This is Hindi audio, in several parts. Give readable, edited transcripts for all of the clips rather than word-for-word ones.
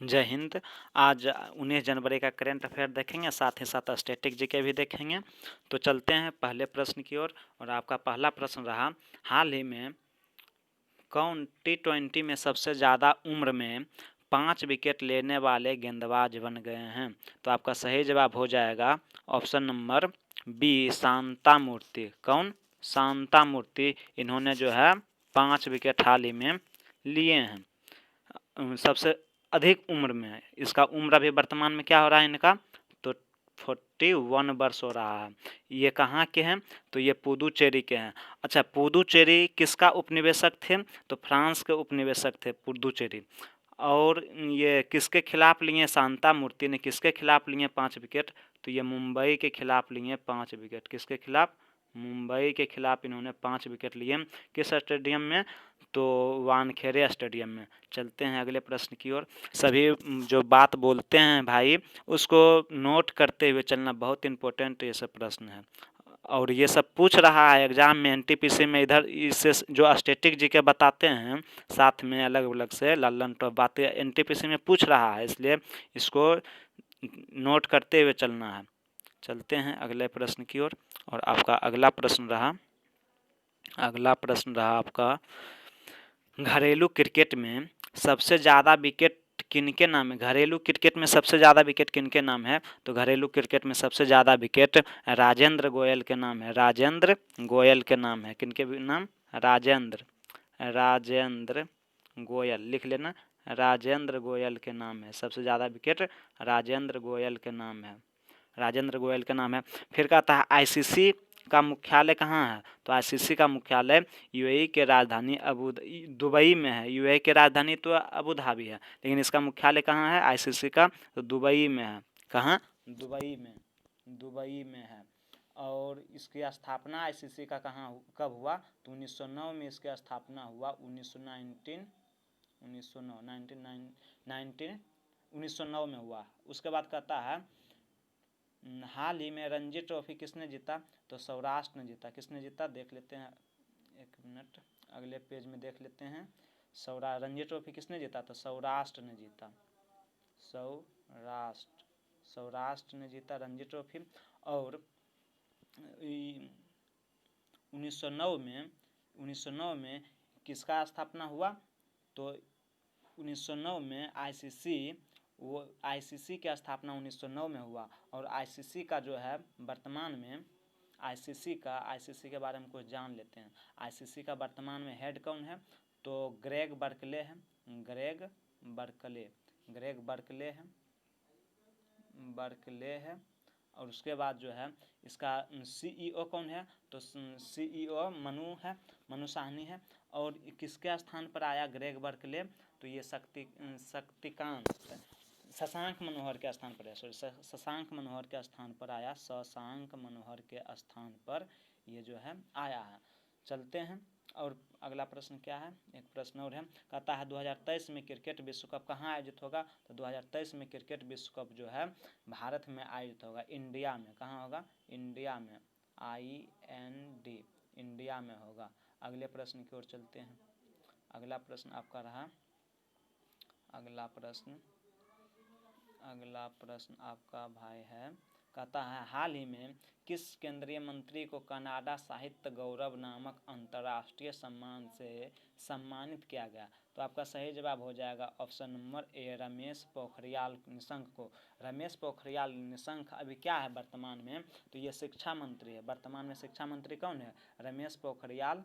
जय हिंद। आज 19 जनवरी का करंट अफेयर देखेंगे, साथ ही साथ स्टैटिक जीके भी देखेंगे। तो चलते हैं पहले प्रश्न की ओर। और आपका पहला प्रश्न रहा, हाल ही में कौन T20 में सबसे ज़्यादा उम्र में 5 विकेट लेने वाले गेंदबाज बन गए हैं? तो आपका सही जवाब हो जाएगा ऑप्शन नंबर बी, शांता मूर्ति। कौन? शांता मूर्ति। इन्होंने जो है 5 विकेट हाल ही में लिए हैं, सबसे अधिक उम्र में। इसका उम्र अभी वर्तमान में क्या हो रहा है इनका? तो 41 वर्ष हो रहा है। ये कहाँ के हैं? तो ये पुदुचेरी के हैं। अच्छा, पुदुचेरी किसका उपनिवेशक थे? तो फ्रांस के उपनिवेशक थे पुदुचेरी। और ये किसके खिलाफ लिए? शांता मूर्ति ने किसके खिलाफ लिए 5 विकेट? तो ये मुंबई के खिलाफ लिए 5 विकेट। किसके खिलाफ? मुंबई के खिलाफ इन्होंने 5 विकेट लिए। किस स्टेडियम में? तो वानखेड़े स्टेडियम में। चलते हैं अगले प्रश्न की ओर। सभी जो बात बोलते हैं भाई, उसको नोट करते हुए चलना, बहुत इंपॉर्टेंट ये सब प्रश्न है। और ये सब पूछ रहा है एग्जाम में, एनटीपीसी में। इधर इससे जो स्टैटिक जीके बताते हैं, साथ में अलग अलग से लल्लन टॉप बातें एनटीपीसी में पूछ रहा है, इसलिए इसको नोट करते हुए चलना है। चलते हैं अगले प्रश्न की ओर। और आपका अगला प्रश्न रहा आपका, घरेलू क्रिकेट में सबसे ज़्यादा विकेट किनके नाम है? घरेलू क्रिकेट में सबसे ज़्यादा विकेट किनके नाम है? तो घरेलू क्रिकेट में सबसे ज़्यादा विकेट राजेंद्र गोयल के नाम है। राजेंद्र गोयल के नाम है। किनके नाम? राजेंद्र गोयल, लिख लेना। राजेंद्र गोयल के नाम है। सबसे ज़्यादा विकेट राजेंद्र गोयल के नाम है। राजेंद्र गोयल का नाम है। फिर कहता है आईसीसी का मुख्यालय कहाँ है? तो आईसीसी का मुख्यालय यूएई के राजधानी दुबई में है। यूएई के राजधानी तो अबू धाबी है, लेकिन इसका मुख्यालय कहाँ है आईसीसी का? तो दुबई में है। कहाँ? दुबई में है। और इसकी स्थापना आईसीसी का कब हुआ? तो 1909 में इसकी स्थापना हुआ। 1909 में हुआ। उसके बाद कहता है हाल ही में रणजी ट्रॉफी किसने जीता? तो सौराष्ट्र ने जीता। किसने जीता? देख लेते हैं, एक मिनट, अगले पेज में देख लेते हैं। रणजी ट्रॉफी किसने जीता? तो सौराष्ट्र ने जीता। सौराष्ट्र ने जीता रणजी ट्रॉफी। और 1909 में किसका स्थापना हुआ? तो 1909 में आईसीसी की स्थापना 1909 में हुआ। और आईसीसी का जो है वर्तमान में आईसीसी के बारे में कुछ जान लेते हैं। आईसीसी का वर्तमान में हेड कौन है? तो ग्रेग बर्कले है। और उसके बाद जो है इसका सीईओ कौन है? तो सीईओ मनु साहनी है। और किसके स्थान पर आया ग्रेग बर्कले? तो ये शशांक मनोहर के स्थान पर है। शशांक मनोहर के स्थान पर आया। शशांक मनोहर के स्थान पर ये जो है आया है। चलते हैं। और अगला प्रश्न क्या है? एक प्रश्न और है, कहता है 2023 में क्रिकेट विश्व कप कहाँ आयोजित होगा? तो 2023 में क्रिकेट विश्व कप जो है भारत में आयोजित होगा, इंडिया में। कहाँ होगा? इंडिया में। IND, इंडिया में होगा। अगले प्रश्न की ओर चलते हैं। अगला प्रश्न आपका रहा, अगला प्रश्न आपका भाई है, कहता है हाल ही में किस केंद्रीय मंत्री को कनाडा साहित्य गौरव नामक अंतर्राष्ट्रीय सम्मान से सम्मानित किया गया? तो आपका सही जवाब हो जाएगा option number A, Ramesh Pokhriyal Nishank को। रमेश पोखरियाल निशंक अभी क्या है वर्तमान में? तो ये शिक्षा मंत्री है। वर्तमान में शिक्षा मंत्री कौन है? रमेश पोखरियाल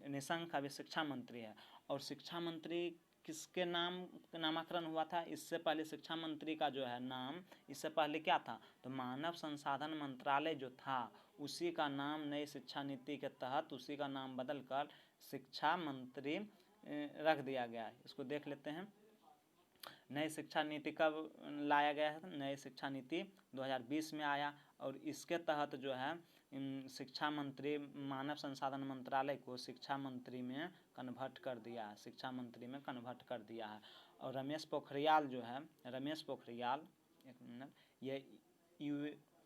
निशंक अभी शिक्षा मंत्री है। और शिक्षा मंत्री किसके नामकरण हुआ था? इससे पहले शिक्षा मंत्री का जो है नाम, इससे पहले क्या था? तो मानव संसाधन मंत्रालय जो था, उसी का नाम नई शिक्षा नीति के तहत उसी का नाम बदलकर शिक्षा मंत्री रख दिया गया है। इसको देख लेते हैं। नई शिक्षा नीति कब लाया गया है? नई शिक्षा नीति 2020 में आया। और इसके तहत जो है शिक्षा मंत्री, मानव संसाधन मंत्रालय को शिक्षा मंत्री में कन्वर्ट कर दिया है। और रमेश पोखरियाल जो है, एक मिनट, ये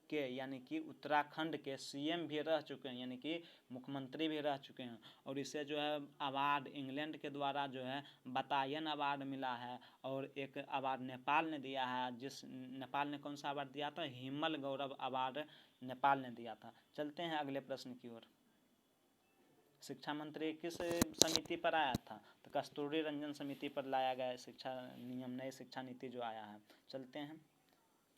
के यानी कि उत्तराखंड के सीएम भी रह चुके हैं, यानी कि मुख्यमंत्री भी रह चुके हैं। और इसे जो है अवार्ड इंग्लैंड के द्वारा जो है बतायन अवार्ड मिला है, और एक अवार्ड नेपाल ने दिया है, जिस नेपाल ने कौन सा अवार्ड दिया था, हिमल गौरव अवार्ड नेपाल ने दिया था। चलते हैं अगले प्रश्न की ओर। शिक्षा मंत्री किस समिति पर आया था, तो कस्तूरी रंजन समिति पर लाया गया शिक्षा नियम, नई शिक्षा नीति जो आया है। चलते हैं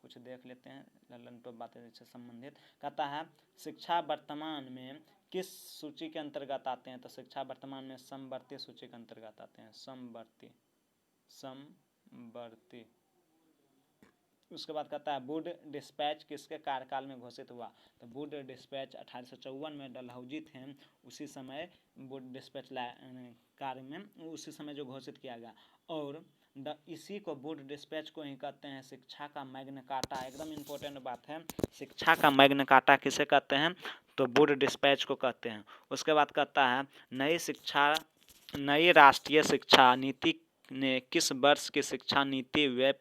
कुछ देख लेते हैं लल्लन टॉप बातें से संबंधित। कहता है शिक्षा वर्तमान में किस सूची के अंतर्गत आते हैं, तो शिक्षा वर्तमान में समवर्ती सूची के अंतर्गत आते हैं, समवर्ती। उसके बाद कहता है वुड डिस्पैच किसके कार्यकाल में घोषित हुआ, तो वुड डिस्पैच 1854 में डलहौजी थे, उसी समय वुड डिस्पैच कार्य में उसी समय जो घोषित किया गया। और इसी को वुड डिस्पैच को ही कहते हैं शिक्षा का मैग्ना कार्टा। एकदम इम्पोर्टेंट बात है, शिक्षा का मैग्ना कार्टा किसे कहते हैं, तो वुड डिस्पैच को कहते हैं। उसके बाद कहता है नई राष्ट्रीय शिक्षा नीति ने किस वर्ष की शिक्षा नीति व्यय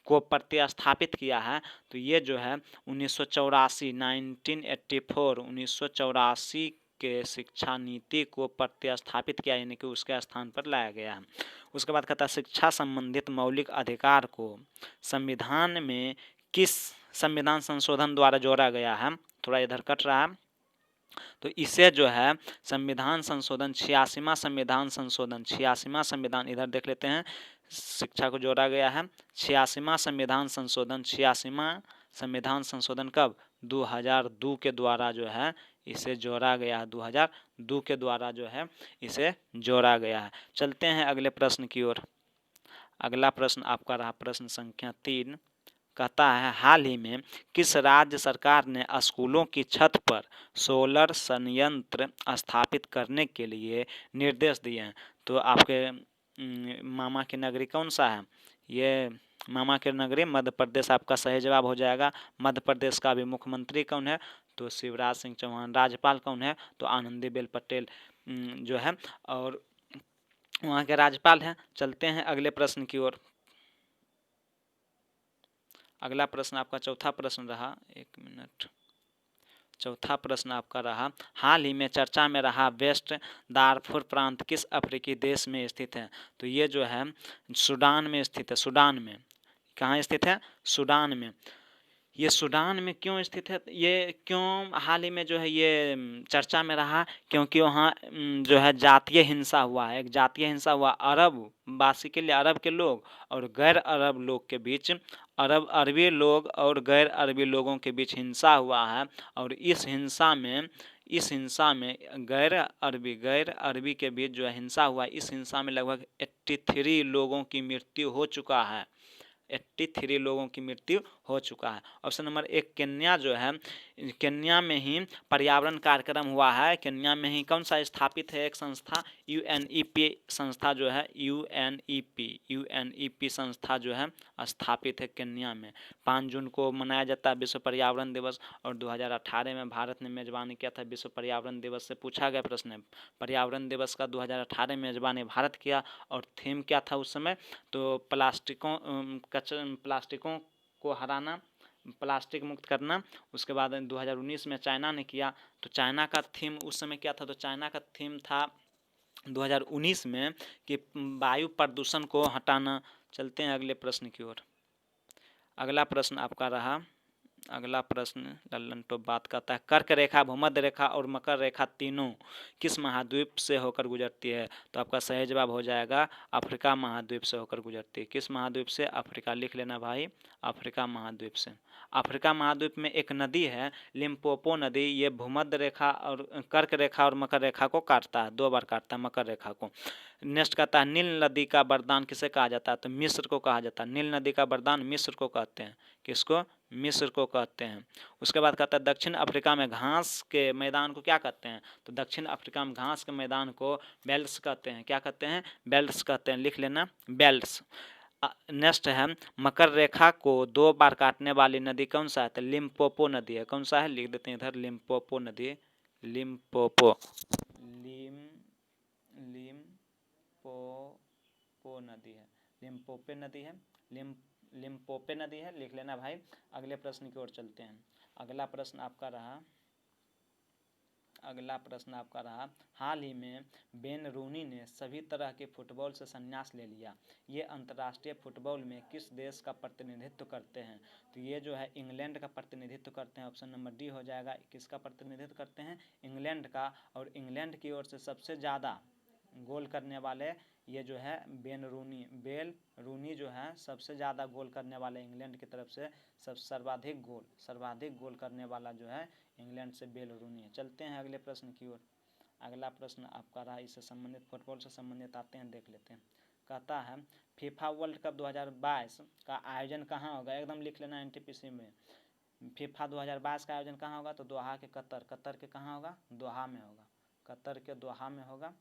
को प्रतिस्थापित किया है, तो ये जो है 1984 के शिक्षा नीति को प्रतिस्थापित किया, यानी कि उसके स्थान पर लाया गया है। उसके बाद कहता है शिक्षा संबंधित मौलिक अधिकार को संविधान में किस संविधान संशोधन द्वारा जोड़ा गया है, थोड़ा इधर कट रहा है, तो इसे जो है संविधान संशोधन 86वां संविधान इधर देख लेते हैं, शिक्षा को जोड़ा गया है 86वां संविधान संशोधन कब, 2002 के द्वारा जो है इसे जोड़ा गया है, 2002 के द्वारा जो है इसे जोड़ा गया है। चलते हैं अगले प्रश्न की ओर। अगला प्रश्न आपका रहा प्रश्न संख्या 3। कहता है हाल ही में किस राज्य सरकार ने स्कूलों की छत पर सोलर संयंत्र स्थापित करने के लिए निर्देश दिए हैं, तो आपके मामा की नगरी कौन सा है, ये मामा की नगरी मध्य प्रदेश आपका सही जवाब हो जाएगा। मध्य प्रदेश का भी मुख्यमंत्री कौन है, तो शिवराज सिंह चौहान। राज्यपाल कौन है, तो आनंदीबेन पटेल जो है, और वहाँ के राज्यपाल हैं। चलते हैं अगले प्रश्न की ओर। अगला प्रश्न आपका चौथा प्रश्न रहा, एक मिनट, चौथा प्रश्न आपका रहा हाल ही में चर्चा में रहा वेस्ट दारफुर प्रांत किस अफ्रीकी देश में स्थित है, तो ये जो है सूडान में स्थित है। सूडान में कहाँ स्थित है, सूडान में। ये सूडान में क्यों स्थित है, ये क्यों हाल ही में जो है ये चर्चा में रहा, क्योंकि वहाँ जो है जातीय हिंसा हुआ है, एक जातीय हिंसा हुआ अरब वासी के लिए, अरब के लोग और गैर अरब लोग के बीच, अरबी लोग और गैर अरबी लोगों के बीच हिंसा हुआ है। और इस हिंसा में गैर अरबी के बीच जो है हिंसा हुआ, इस हिंसा में लगभग 83 लोगों की मृत्यु हो चुका है, 83 लोगों की मृत्यु हो चुका है। ऑप्शन नंबर 1 केन्या जो है, केन्या में ही पर्यावरण कार्यक्रम हुआ है, केन्या में ही कौन सा स्थापित है एक संस्था, UNEP संस्था जो है, UNEP संस्था जो है स्थापित है केन्या में। 5 जून को मनाया जाता है विश्व पर्यावरण दिवस, और 2018 में भारत ने मेजबानी किया था विश्व पर्यावरण दिवस से पूछा गया प्रश्न है, पर्यावरण दिवस का 2018 में मेजबानी भारत किया, और थीम क्या था उस समय, तो प्लास्टिकों को हराना, प्लास्टिक मुक्त करना। उसके बाद 2019 में चाइना ने किया, तो चाइना का थीम उस समय क्या था, तो चाइना का थीम था 2019 में कि वायु प्रदूषण को हटाना। चलते हैं अगले प्रश्न की ओर। अगला प्रश्न आपका रहा, अगला प्रश्न लल्लन टॉप बात करता है कर्क रेखा, भूमध्य रेखा और मकर रेखा तीनों किस महाद्वीप से होकर गुजरती है, तो आपका सही जवाब हो जाएगा अफ्रीका महाद्वीप से होकर गुजरती है। किस महाद्वीप से, अफ्रीका, लिख लेना भाई, अफ्रीका महाद्वीप से। अफ्रीका महाद्वीप में एक नदी है लिम्पोपो नदी, ये भूमध्य रेखा और कर्क रेखा और मकर रेखा को काटता है, 2 बार काटता है मकर रेखा को। नेक्स्ट कहता है नील नदी का वरदान किसे कहा जाता है, तो मिस्र को कहा जाता है। नील नदी का वरदान मिस्र को कहते हैं, किसको, मिस्र को कहते हैं। उसके बाद कहता है दक्षिण अफ्रीका में घास के मैदान को क्या कहते हैं, तो दक्षिण अफ्रीका में घास के मैदान को बेल्ट्स कहते हैं, क्या कहते हैं, बेल्ट्स कहते हैं, लिख लेना बेल्ट्स। नेक्स्ट है मकर रेखा को 2 बार काटने वाली नदी कौन सा है, तो लिम्पोपो नदी है, कौन सा है, लिख देते हैं इधर लिम्पोपो नदी, लिम्पोपो नदी है, लिम्पोपो नदी है, लिम्पोपो नदी है, लिख लेना भाई। अगले प्रश्न की ओर चलते हैं। अगला प्रश्न आपका रहा हाल ही में वेन रूनी ने सभी तरह के फुटबॉल से संन्यास ले लिया। ये अंतर्राष्ट्रीय फुटबॉल में किस देश का प्रतिनिधित्व करते हैं? तो ये जो है इंग्लैंड का प्रतिनिधित्व करते हैं। ऑप्शन नंबर डी हो जाएगा। किसका प्रतिनिधित्व करते हैं? इंग्लैंड का। और इंग्लैंड की ओर से सबसे ज़्यादा गोल करने वाले ये जो है बेल रूनी जो है सबसे ज़्यादा गोल करने वाले इंग्लैंड की तरफ से सर्वाधिक गोल करने वाला जो है इंग्लैंड से बेल रूनी है। चलते हैं अगले प्रश्न की ओर। अगला प्रश्न आपका रहा इससे संबंधित, फुटबॉल से संबंधित आते हैं, देख लेते हैं। कहता है फीफा वर्ल्ड कप 2022 का आयोजन कहाँ होगा? एकदम लिख लेना एनटीपीसी में। फीफा 2022 का आयोजन कहाँ होगा? तो दोहा के कतर के कहाँ होगा? दोहा में होगा। कतर के दोहा में होगा।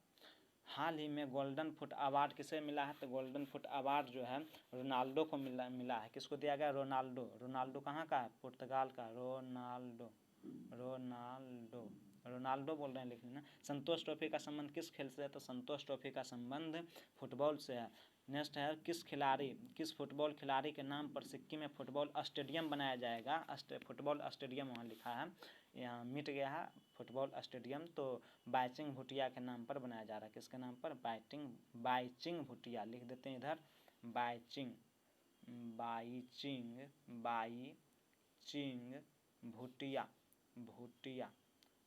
हाल ही में गोल्डन फुट अवार्ड किसे मिला है? तो गोल्डन फुट अवार्ड जो है रोनाल्डो को मिला है। किसको दिया गया? रोनाल्डो कहाँ का है? पुर्तगाल का। रोनाल्डो बोल रहे हैं, लिख लेना। संतोष ट्रॉफी का संबंध किस खेल से है? तो संतोष ट्रॉफी का संबंध फुटबॉल से है। नेक्स्ट है किस फुटबॉल खिलाड़ी के नाम पर सिक्किम में फुटबॉल स्टेडियम बनाया जाएगा? फुटबॉल स्टेडियम वहाँ लिखा है, यहाँ मिट गया है फुटबॉल स्टेडियम। तो बाईचिंग भूटिया के नाम पर बनाया जा रहा है। किसके नाम पर? बाईचिंग भूटिया, लिख देते हैं इधर। बाईचिंग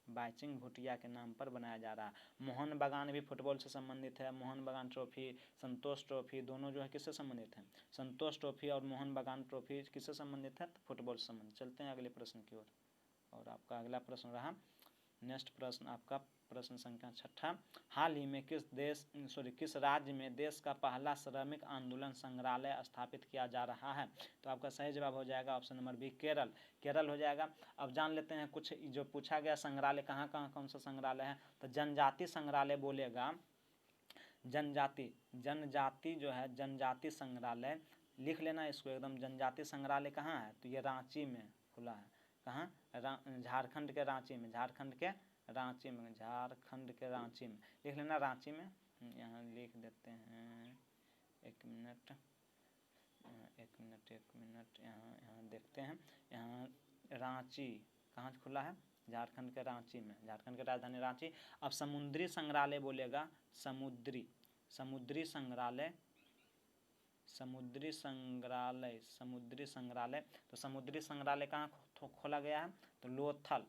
बाईचिंग भूटिया के नाम पर बनाया जा रहा है। मोहन बागान भी फुटबॉल से संबंधित है। मोहन बागान ट्रॉफी, संतोष ट्रॉफी दोनों जो है किससे संबंधित है? संतोष ट्रॉफी और मोहन बागान ट्रॉफी किससे संबंधित है? तो फुटबॉल से संबंधित। चलते हैं अगले प्रश्न की ओर। और आपका अगला प्रश्न रहा, नेक्स्ट प्रश्न आपका प्रश्न संख्या 6। हाल ही में किस राज्य में देश का पहला श्रमिक आंदोलन संग्रहालय स्थापित किया जा रहा है? तो आपका सही जवाब हो जाएगा ऑप्शन नंबर बी, केरल हो जाएगा। अब जान लेते हैं कुछ जो पूछा गया संग्रहालय कहाँ कौन सा संग्रहालय है। तो जनजाति संग्रहालय बोलेगा, जनजाति जो है जनजाति संग्रहालय, लिख लेना इसको एकदम। जनजाति संग्रहालय कहाँ है? तो ये रांची में खुला है। कहाँ? झारखंड के रांची में। झारखंड के रांची में लिख लेना, रांची में। यहाँ लिख देते हैं, एक मिनट, यहाँ देखते हैं। यहाँ रांची कहाँ खुला है? झारखंड के रांची में, झारखंड की राजधानी रांची। अब समुद्री संग्रहालय बोलेगा, समुद्री संग्रहालय। तो समुद्री संग्रहालय कहाँ खोला गया है? तो लोथल,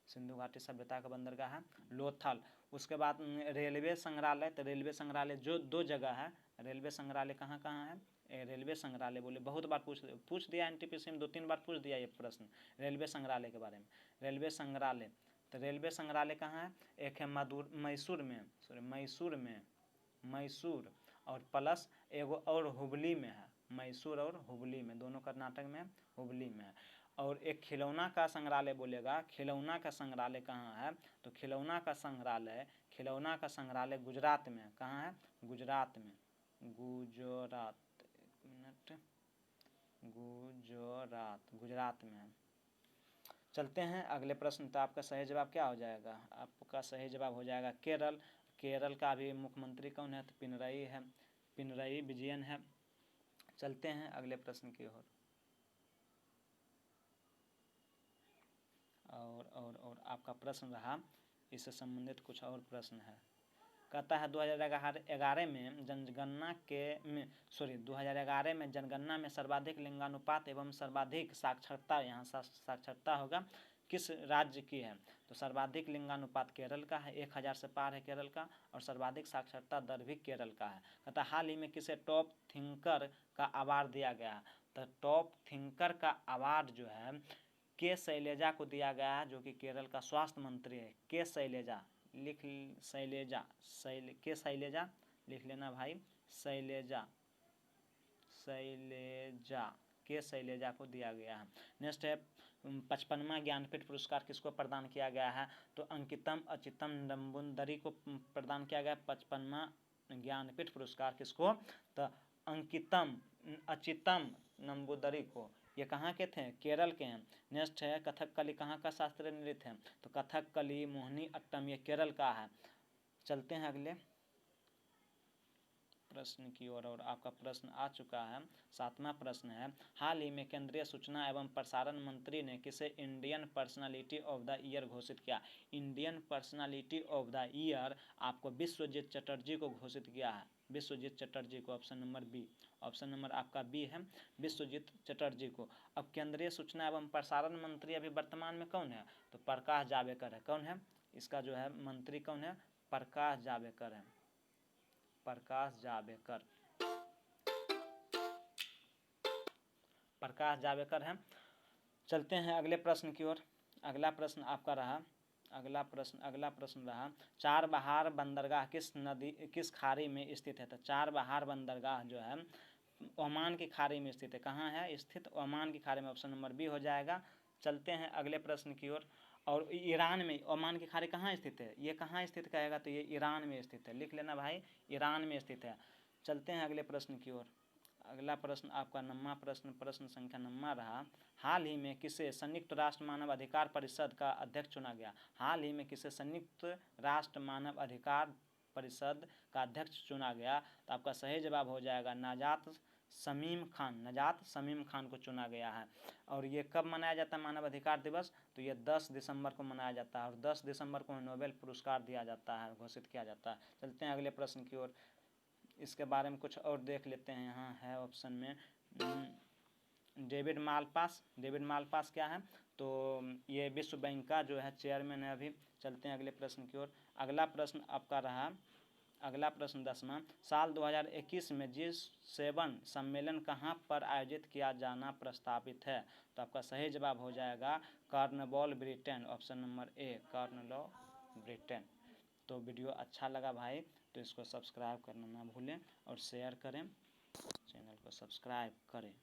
सिंधु घाटी सभ्यता का बंदरगाह है लोथल। उसके बाद रेलवे संग्रहालय। तो रेलवे संग्रहालय जो 2 जगह है, रेलवे संग्रहालय कहाँ है? रेलवे संग्रहालय बोले बहुत बार पूछ दिया एनटीपीसी में, 2-3 बार पूछ दिया ये प्रश्न रेलवे संग्रहालय के बारे में। रेलवे संग्रहालय, तो रेलवे संग्रहालय कहाँ है? एक है मैसूर और प्लस एगो और हुबली में है। मैसूर और हुबली में, दोनों कर्नाटक में, हुबली में है। और एक खिलौना का संग्रहालय बोलेगा। खिलौना का संग्रहालय कहाँ है? तो खिलौना का संग्रहालय गुजरात में। कहाँ है? गुजरात में। गुजरात में है। चलते हैं अगले प्रश्न। तो आपका सही जवाब क्या हो जाएगा? आपका सही जवाब हो जाएगा केरल का भी मुख्यमंत्री कौन है? तो पिनरई विजयन है। चलते हैं अगले प्रश्न की ओर। और आपका प्रश्न रहा, इससे संबंधित कुछ और प्रश्न है। कहता है 2011 में जनगणना में सर्वाधिक लिंगानुपात एवं सर्वाधिक साक्षरता, यहाँ साक्षरता होगा, किस राज्य की है? तो सर्वाधिक लिंगानुपात केरल का है, 1000 से पार है केरल का। और सर्वाधिक साक्षरता दर भी केरल का है। कहता हाल ही में किसे टॉप थिंकर का अवार्ड दिया गया? तो टॉप थिंकर का अवार्ड जो है के शैलजा को दिया गया है, जो कि केरल का स्वास्थ्य मंत्री है। के शैलजा लिख लेना भाई, के शैलजा को दिया गया है। नेक्स्ट है 55वां ज्ञानपीठ पुरस्कार किसको प्रदान किया गया है? तो अंकितम अचितम नंबूदरी को प्रदान किया गया 55वां ज्ञानपीठ पुरस्कार। किसको? तो अंकितम अचितम नंबूदरी को। ये कहाँ के थे? केरल के हैं। नेक्स्ट है कथकली कहाँ का शास्त्रीय नृत्य है? तो कथकली, मोहिनी अट्टम ये केरल का है। चलते हैं अगले प्रश्न की ओर और आपका प्रश्न आ चुका है। 7वां प्रश्न है, हाल ही में केंद्रीय सूचना एवं प्रसारण मंत्री ने किसे Indian personality of the year घोषित किया? Indian personality of the year आपको विश्वजीत चटर्जी को घोषित किया है, विश्वजीत चटर्जी को। Option number B, option number आपका बी है, विश्वजीत चटर्जी को। अब केंद्रीय सूचना एवं प्रसारण मंत्री अभी वर्तमान में कौन है? तो प्रकाश जावड़ेकर है। कौन है इसका जो है मंत्री? कौन है? प्रकाश जावड़ेकर है, प्रकाश जावड़ेकर, प्रकाश जावड़ेकर है। चलते हैं अगले प्रश्न की ओर। अगला प्रश्न आपका रहा, अगला प्रश्न रहा, चारबहार बंदरगाह किस खाड़ी में स्थित है? तो चारबहार बंदरगाह जो है ओमान की खाड़ी में स्थित है। कहाँ है स्थित? ओमान की खाड़ी में। ऑप्शन नंबर बी हो जाएगा। चलते हैं अगले प्रश्न की ओर। और ईरान में ओमान की खाड़ी कहाँ स्थित है? ये कहाँ स्थित कहेगा तो ये ईरान में स्थित है। लिख लेना भाई, ईरान में स्थित है। चलते हैं अगले प्रश्न की ओर। अगला प्रश्न आपका 9वां प्रश्न, प्रश्न संख्या 9वां रहा, हाल ही में किसे संयुक्त राष्ट्र मानव अधिकार परिषद का अध्यक्ष चुना गया? हाल ही में किसे संयुक्त राष्ट्र मानव अधिकार परिषद का अध्यक्ष चुना गया? तो आपका सही जवाब हो जाएगा नजात शमीम खान, नजात शमीम खान को चुना गया है। और ये कब मनाया जाता है मानव अधिकार दिवस? तो ये 10 दिसंबर को मनाया जाता है और 10 दिसंबर को नोबेल पुरस्कार दिया जाता है, घोषित किया जाता है। चलते हैं अगले प्रश्न की ओर। इसके बारे में कुछ और देख लेते हैं। यहाँ है ऑप्शन में डेविड मालपास। डेविड मालपास क्या है? तो ये विश्व बैंक का जो है चेयरमैन है अभी। चलते हैं अगले प्रश्न की ओर। अगला प्रश्न आपका रहा, अगला प्रश्न 10वां, साल 2021 में G7 सम्मेलन कहाँ पर आयोजित किया जाना प्रस्तावित है? तो आपका सही जवाब हो जाएगा Cornwall, Britain. Option number A, Cornwall, Britain. तो वीडियो अच्छा लगा भाई तो इसको सब्सक्राइब करना ना भूलें और शेयर करें, चैनल को सब्सक्राइब करें।